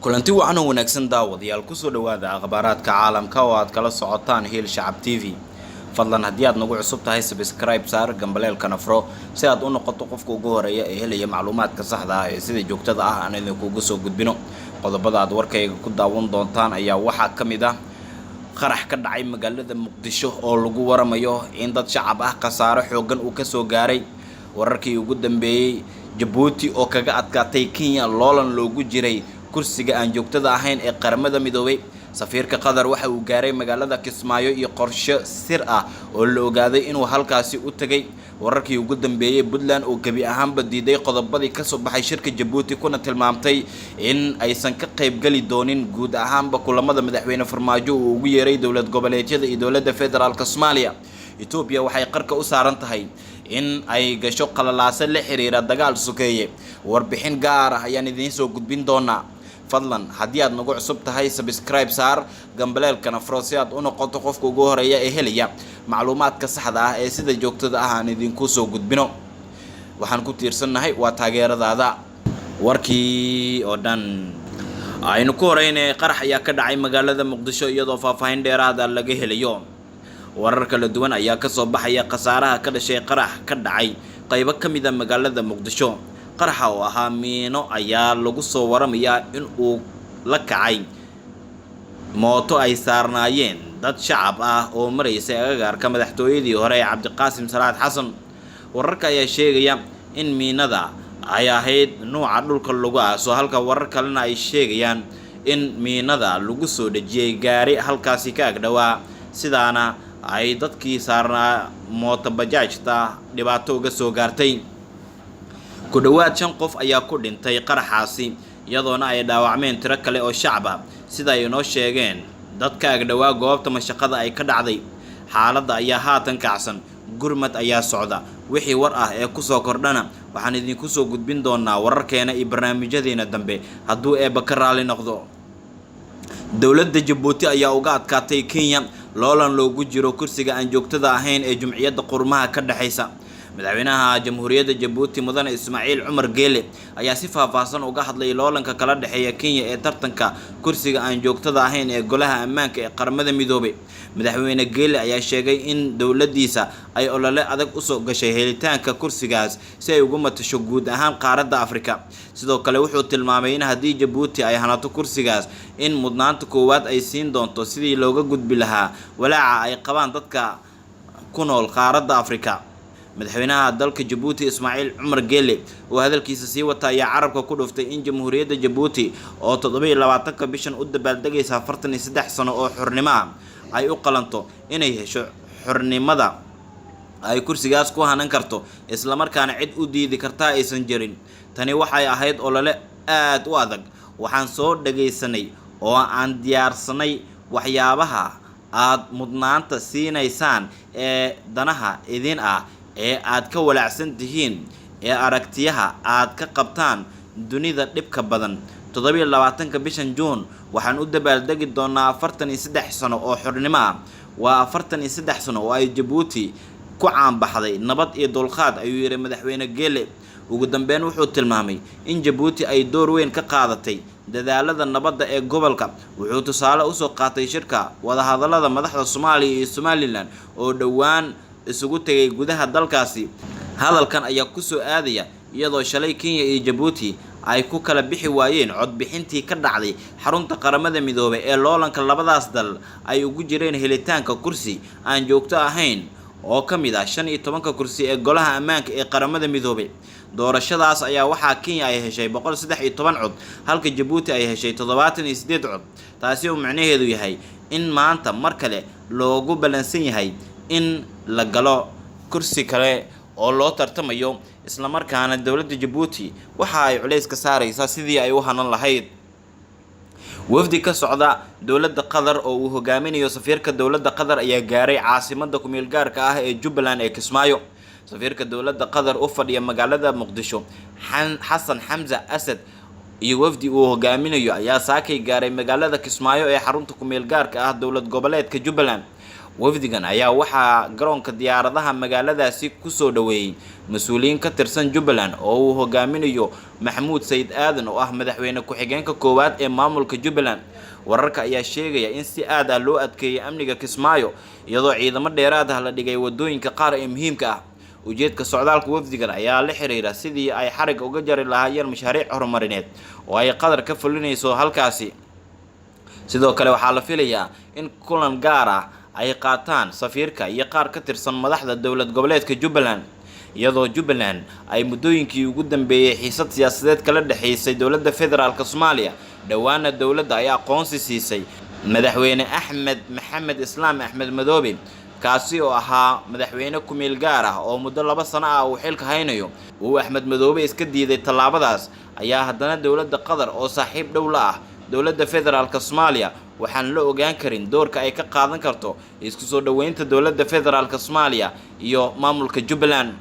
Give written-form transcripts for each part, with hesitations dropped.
kulanti wacan oo wanaagsan daawadayaal kusoo dhawaada akhbaaraadka caalamka oo aad kala socotaan Hiil Shacab TV. fadlan haddii aad nagu cusub tahay subscribe saar gambaleelkana furo si aad u noqoto qofka ugu horeeya ee helaya macluumaadka saxda ah ee sida joogtada ah aan idinkugu soo gudbino. qodobada aad warkayga ku daawan doontaan ayaa waxaa ka mid ah qarax ka dhacay magaalada Muqdisho oo lagu waramayo in dad shacab ah khasaaro xooggan uu ka soo gaaray. wararkii ugu dambeeyay Djibouti oo kaga adkaatay Kenya loolan loogu jiray kursiga aan joogtada ahayn ee qaramada midoobay. safiirka Qatar waxa uu gaaray magaalada Kismaayo iyo qorshe sir ah oo la ogaaday inuu halkaasi u tagay. wararkii ugu dambeeyay Puntland oo gabi ahaanba diiday qodobadii ka soo baxay shirka Djibouti kuna tilmaamtay in aysan ka qayb gali doonin guud ahaanba kulamada madaxweyne Farmaajo uu ugu yeeray dowlad goboleedyada iyo dowladda federaalka Soomaaliya. Ethiopia waxay qarka u saaran tahay in ay gasho qalalaase la xiriira dagaal sukeeye. warbixin gaar ah ayaan idiin soo gudbin doonaa. fadlan haddii aad nagu cusub tahay subscribe saar gambaleelkana furo si aad u noqoto qofka ugu horeeya ee helaya macluumaadka saxda ah ee sida joogtada ah aan idinku soo gudbino. waxaan ku tiirsannahay waa taageeradaada. warkii oo dhan aynu ku horeynay qarax ayaa ka dhacay magaalada Muqdisho iyadoo faahfaahin dheeraad ah laga helayo. warar kala duwan ayaa ka soo baxaya khasaaraha ka dhashay qarax ka dhacay qaybo ka mid ah magaalada Muqdisho. qaraxa oo ahaa miino ayaa lagu soo waramayaa in uu la kacay mooto ay saarnaayeen dad shacab ah oo maraysay agagaarka madaxtooyadii hore ee Cabdiqaasim Salaad Xasan. wararka ayaa sheegaya in miinada ay ahayd nooca dhulka lagu aaso, halka warar kalena ay sheegayaan in miinada lagu soo dhajiyay gaari halkaasi ka agdhawaa, sidaana ay dadkii saarnaa mooto bajaajta dhibaato uga soo gaartay. ku dhawaad 5 qof ayaa ku dhintay qaraxaasi iyadoona ay dhaawacmeen tiro kale oo shacab ah sida ay noo sheegeen dadka agdhawaa goobta mashaqada ay ka dhacday. xaaladda ayaa haatan kacsan, gurmad ayaa socda. wixii war ah ee ku soo kordhana waxaan idinku soo gudbin doonaa wararkeena iyo barnaamijyadeena dambe hadduu eebba ka raali noqdo. dowladda Djibouti ayaa uga adkaatay Kenya loolan loogu jiro kursiga aan joogtada ahayn ee Jumciyadda Qurumaha ka dhaxaysa. madaxweynaha jamhuuriyadda Djibouti mudane Ismaaciil Cumar Geele ayaa si faahfaahsan uga hadlay loolanka kala dhaxeeya Kenya ee tartanka kursiga aan joogtada ahayn ee golaha ammaanka ee qaramada midoobay. madaxweyne Geele ayaa sheegay in dowladdiisa ay olole adag u soo gashay helitaanka kursigaas si ay ugu matasho guud ahaan qaaradda Afrika. sidoo kale wuxuu tilmaamay in haddii Djibouti ay hanato kursigaas in mudnaanta koowaad ay siin doonto sidii looga gudbi lahaa walaaca ay qabaan dadka ku nool qaaradda Afrika. madaxweynaha dalka Djibouti Ismaaciil Cumar Geele oo hadalkiisa sii wata ayaa carabka ku dhuftay in jamhuuriyadda Djibouti oo 27 bishan u dabaaldegaysa 43 sano oo xornimo ah ay u qalanto inay hesho xornimada ay kursigaas ku hanan karto isla markaana cid u diidi karta aysan jirin. tani waxay ahayd olole aad u adag. waxaan soo dhageysanay oo aan diyaarsanay waxyaabaha aad mudnaanta siinaysaan ee danaha idin ah ee aad ka walaacsan tihiin ee aragtiyaha aad ka qabtaan dunida dhibka badan. 27 bishan Juun waxaan u dabaaldegi doonaa 43 sano oo xornimo ah. waa 43 sano oo ay Djibouti ku caanbaxday nabad iyo dulqaad, ayuu yiri madaxweyne Geele. ugu dambeyn wuxuu tilmaamay in Djibouti ay door weyn ka qaadatay dadaalada nabadda ee gobolka. wuxuu tusaale u soo qaatay shirka wadahadallada madaxda Soomaaliya iyo Somaliland oo dhowaan isugu tagay gudaha dalkaasi. hadalkan ayaa ku soo aadaya iyadoo shalay Kenya iyo Djibouti ay ku kala bixi waayeen codbixintii ka dhacday xarunta qaramada midoobay ee loolanka labadaas dal ay ugu jireen helitaanka kursi aan joogto ahayn oo ka mid ah 15 kursi ee golaha ammaanka ee qaramada midoobay. doorashadaas ayaa waxaa Kenya ay heshay 113 cod halka Djibouti ay heshay 78 cod. taasi oo macnaheedu yahay in maanta mar kale loogu balansan yahay in la galo kursi kale oo loo tartamayo, isla markaana dowladda Djibouti waxa ay culays ka saaraysaa sidii ay u hanan lahayd. wafdi ka socda dowladda Qatar oo uu hogaaminayo safiirka dowladda Qatar ayaa gaaray caasimadda ku meel gaarka ah ee Jubbaland ee Kismaayo. safiirka dowladda Qatar u fadhiya magaalada Muqdisho Xasan Xamza Asad iyo wafdi uu hogaaminayo ayaa saakay gaaray magaalada Kismaayo ee xarunta ku meel gaarka ah dowlad goboleedka Jubbaland. wafdigan ayaa waxaa garoonka diyaaradaha magaaladaasi kusoo dhaweeyay mas-uuliyiin ka tirsan Jubbaland oo uu hogaaminayo Maxamuud Sayid Aadan oo ah madaxweyne ku-xigeenka koowaad ee maamulka Jubbaland. wararka ayaa sheegaya in si aad ah loo adkeeyay amniga Kismaayo iyadoo ciidamo dheeraad ah la dhigay wadooyinka qaar ee muhiimka ah. ujeedka socdaalka wafdigan ayaa la xiriira sidii ay xarig uga jari lahaayeen mashaariic horumarineed oo ay qadar ka fulinayso halkaasi. sidoo kale waxaa la filayaa in kulan gaar ah ay qaataan safiirka iyo qaar ka tirsan madaxda dowlad goboleedka Jubbaland, iyadoo Jubbaland ay muddooyinkii ugu dambeeyay xiisad siyaasadeed kala dhaxaysay dowladda federaalka Soomaaliya. dhawaana dowladda ay aqoonsi siisay madaxweyne Axmed Maxamed Islaam Axmed Madoobe, kaasi oo ahaa madaxweyne ku meel gaar ah oo muddo 2 sano ah uu xilka haynayo. uu Axmed Madoobe iska diiday tallaabadaas ayaa haddana dowladda Qatar oo saaxiib dhow la ah dowladda federaalka Soomaaliya waxaan la ogaan karin doorka ay ka qaadan karto isku soo dhaweynta dowladda federaalka Soomaaliya iyo maamulka Jubbaland.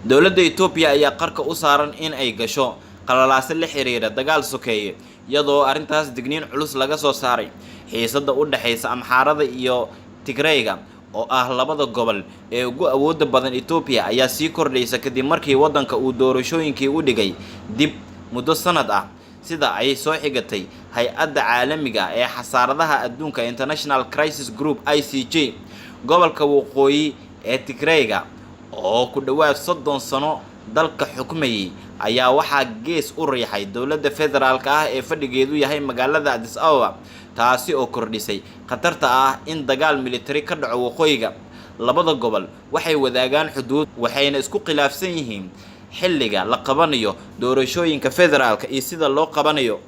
dowladda Itoobiya ayaa qarka u saaran in ay gasho qalalaase la xiriira dagaal sokeeye, iyadoo arrintaas digniin culus laga soo saaray. xiisada u dhaxaysa Amxaarada iyo Tigrayga oo ah labada gobol ee ugu awoodda badan Itoobiya ayaa sii kordhaysa kadib markii waddanka uu doorashooyinkii u dhigay dib muddo sanad ah, sida ay soo xigatay hay-adda caalamiga ee xasaaradaha adduunka International Crisis Group ICJ. gobolka waqooyi ee Tigrayga oo ku dhawaad 30 sano dalka xukumayay ayaa waxaa gees u riixay dowladda federaalka ah ee fadhigeedu yahay magaalada Addis Ababa, taasi oo kordhisay khatarta ah in dagaal military ka dhaco waqooyiga. labada gobol waxay wadaagaan xuduud waxayna isku khilaafsan yihiin xilliga la qabanayo doorashooyinka federaalka iyo sida loo qabanayo.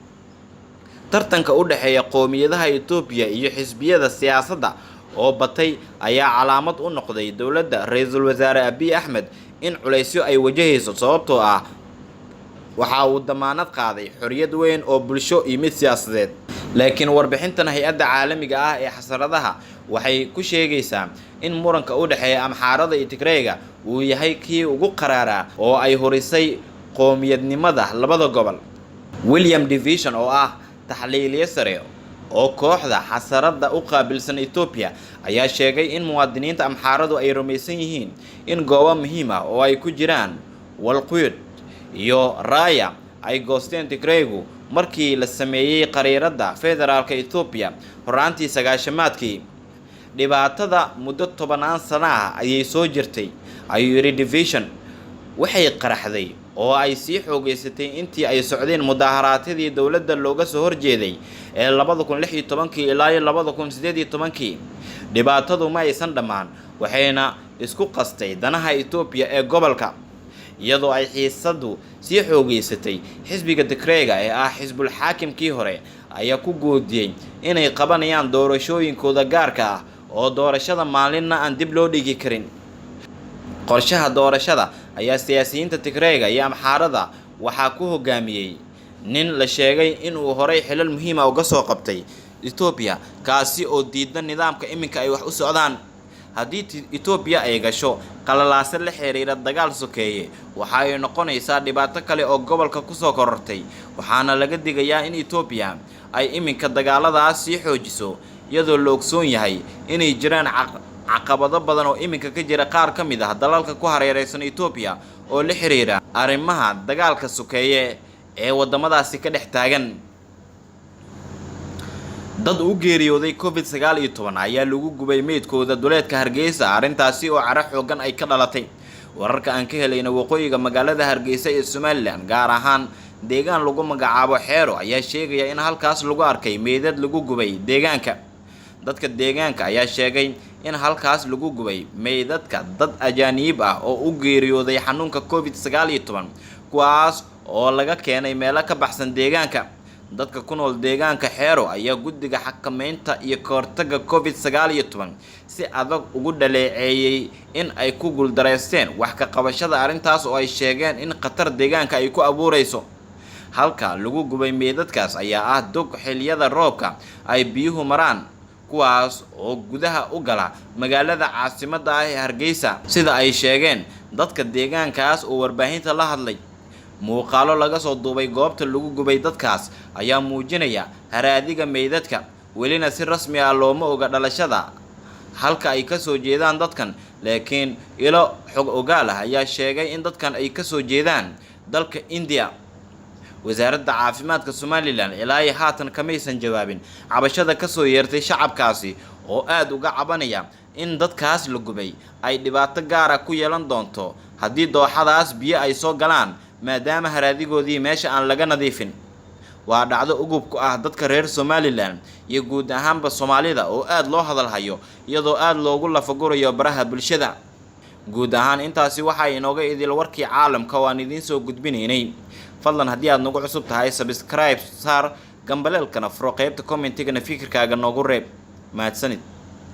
tartanka u dhaxeeya qoomiyadaha Itoobiya iyo xisbiyada siyaasadda oo batay ayaa calaamad u noqday dowladda Ra'iisul Wasaare Abiy Ahmed in culaysyo ay wajahayso, sababtoo ah waxa uu damaanad qaaday xorriyad weyn oo bulsho iyo mid siyaasadeed. laakiin warbixintan hay-adda caalamiga ah ee xasaradaha waxay ku sheegaysaa in muranka u dhaxeeya Amxaarada iyo Tigrayga uu yahay kii ugu qaraaraa oo ay horisay qoomiyadnimada labada gobol. William Division oo ah taxliiliye sare oo kooxda xasarada u qaabilsan Itoobiya ayaa sheegay in muwaadiniinta Amxaaradu ay rumaysan yihiin in goobo muhiim ah oo ay ku jiraan Walquyud iyo Raaya ay goosteen Tigraygu markii la sameeyay qariirada federaalka Itoobiya horaantii 90maadkii. dhibaatada muddo 10 sano ah ayay soo jirtay, ayuu yiri Division. waxay qaraxday oo ay sii xoogeysatay intii ay socdeen mudaaharaadkii dowladda looga soo horjeeday ee 2016 ilaa 2018. dhibaatadu ma aysan dhamaan, waxayna isku qastay danaha Itoobiya ee gobolka, iyadoo ay xiisadu sii xoogeysatay. xisbiga Tigrayga ee ah xisbul xaakimkii hore ayaa ku goodiyay inay qabanayaan doorashooyinkooda gaarka ah oo doorashada maalinna aan dib loo dhigi karin. qorshaha doorashada ayaa siyaasiyiinta Tigrayga iyo Amxaarada waxaa ku hogaamiyay nin la sheegay in uu horay xilal muhiim ah uga soo qabtay Itoobiya, kaasi oo diidan nidaamka iminka ay wax u socdaan. haddii Itoobiya ay gasho qalalaase la xiriira dagaal sokeeye, waxa ay noqonaysaa dhibaato kale oo gobolka ku soo korortay, waxaana laga digayaa in Itoobiya ay iminka dagaaladaas sii xoojiso, iyadoo la ogsoon yahay inay jiraan caqabado badan oo iminka ka jira qaar ka mid ah dalalka ku hareeraysan Itoobiya oo la xiriira arrimaha dagaalka sokeeye ee wadamadaasi ka dhex taagan. dad u geeriyooday COVID-19 ayaa lagu gubay meydkooda duleedka Hargeysa, arrintaasi oo cara xoogan ay ka dhalatay. wararka aan ka helayna waqooyiga magaalada Hargeysa ee Somaliland, gaar ahaan deegaan lagu magacaabo Xeero, ayaa sheegaya in halkaas lagu arkay meydad lagu gubay deegaanka. dadka deegaanka ayaa sheegay in halkaas lagu gubay meydadka dad ajaanib ah oo u geeriyooday xanuunka COVID-19, kuwaas oo laga keenay meelo ka baxsan deegaanka. dadka ku nool deegaanka Xeero ayaa guddiga xakameynta iyo kahortagga COVID-19 si adag ugu dhaleeceeyay in ay ku guuldareysteen wax ka qabashada arrintaas oo ay sheegeen in khatar deegaanka ay ku abuureyso. halka lagu gubay meydadkaas ayaa ah dog xilliyada roobka ay biyuhu maraan, kuwaas oo gudaha u gala magaalada caasimadda ah ee Hargeysa, sida ay sheegeen dadka deegaankaas oo warbaahinta la hadlay. muuqaalo laga soo duubay goobta lagu gubay dadkaas ayaa muujinaya haraadiga meydadka, welina si rasmi ah looma oga dhalashada halka ay ka soo jeedaan dadkan, laakiin ilo xog ogaal ah ayaa sheegay in dadkan ay ka soo jeedaan dalka India. wasaaradda caafimaadka Somaliland ilaa haatan kamaysan jawaabin cabashada ka soo yeertay shacabkaasi oo aad uga cabanaya in dadkaas la gubay ay dhibaato gaar ah ku yeelan doonto haddii dooxadaas biyo ay soo galaan, maadaama haraadigoodii meesha aan laga nadiifin. waa dhacdo ugub ku ah dadka reer Somaliland iyo guud ahaanba Soomaalida oo aad loo hadal hayo, iyadoo aad loogu lafagurayo baraha bulshada. guud ahaan intaasi waxa inooga idil warkii caalamka waan idiin soo gudbinaynay. fadlan haddii aad nagu cusub tahay subscribe saar gambaleelkana furo qaybta commentigana fikirkaaga noogu reeb. mahadsanid.